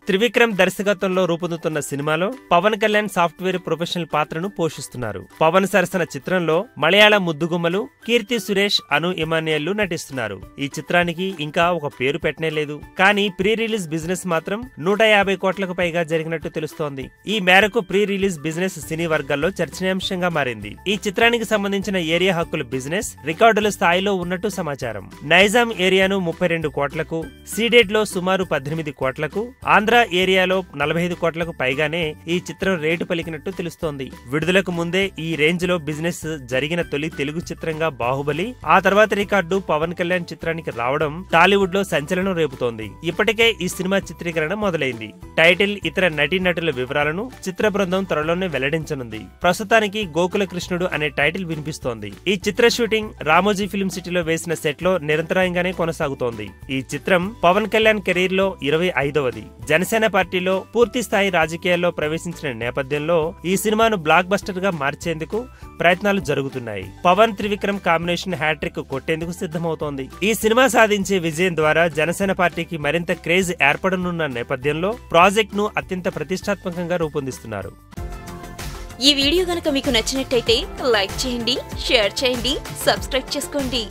త్రివిక్రమ్ దర్శకత్వంలో రూపొందుతున్న సినిమాలో పవన్ కళ్యాణ్ సాఫ్ట్వేర్ ప్రొఫెషనల్ పాత్రను పోషిస్తున్నారు. పవన్ సరసన చిత్రంలో మలయాళ ముద్దుగుమ్మలు కీర్తి సురేష్, అను ఇమాన్యుయల్ నటిస్తున్నారు. ఈ చిత్రానికి ఇంకా ఒక పేరు పెట్టనే లేదు. కానీ ప్రీ రిలీజ్ బిజినెస్ మాత్రం 150 కోట్లకు పైగా జరిగినట్టు తెలుస్తోంది. ఈ మేరకు ప్రీ రిలీజ్ బిజినెస్ సినీ వర్గాల్లో చర్చనీయాంశంగా మారింది. ఈ చిత్రానికి సంబంధించిన ఏరియా హక్కుల బిజినెస్ రికార్డుల స్థాయిలో ఉన్నట్టు సమాచారం. నైజాం ఏరియాను 32 కోట్లకు, సీడెడ్ లో సుమారు 18 కోట్లకు, ఆంధ్ర ఏరియాలో 45 కోట్లకు పైగానే ఈ చిత్రం రేటు పలికినట్టు తెలుస్తోంది. విడుదలకు ముందే ఈ రేంజ్ లో బిజినెస్ జరిగిన తొలి తెలుగు చిత్రంగా బాహుబలి, ఆ తర్వాత రికార్డు పవన్ కళ్యాణ్ చిత్రానికి రావడం టాలీవుడ్ లో సంచలనం రేపుతోంది. ఇప్పటికే ఈ సినిమా చిత్రీకరణ మొదలైంది. టైటిల్, ఇతర నటీనటుల వివరాలను చిత్ర బృందం త్వరలోనే వెల్లడించనుంది. ప్రస్తుతానికి గోకుల కృష్ణుడు అనే టైటిల్ వినిపిస్తోంది. ఈ చిత్ర షూటింగ్ రామోజీ ఫిల్మ్ సిటీలో వేసిన సెట్ లో నిరంతరాయంగానే కొనసాగుతోంది. ఈ చిత్రం పవన్ కళ్యాణ్ కెరీర్ లో 25వది. జనసేన పార్టీలో పూర్తి స్థాయి రాజకీయాల్లో ప్రవేశించిన నేపథ్యంలో ఈ సినిమాను బ్లాక్ బస్టర్ గా మార్చేందుకు ప్రయత్నాలు జరుగుతున్నాయి. పవన్ త్రివిక్రమ్ కాంబినేషన్ హ్యాట్రిక్ కొట్టేందుకు సిద్ధమవుతోంది. ఈ సినిమా సాధించే విజయం ద్వారా జనసేన పార్టీకి మరింత క్రేజ్ ఏర్పడనున్న నేపథ్యంలో ప్రాజెక్ట్ ను అత్యంత ప్రతిష్టాత్మకంగా రూపొందిస్తున్నారు. ఈ వీడియో గనుక మీకు నచ్చినట్టయితే లైక్ చేయండి, షేర్ చేయండి, సబ్స్క్రైబ్ చేసుకోండి.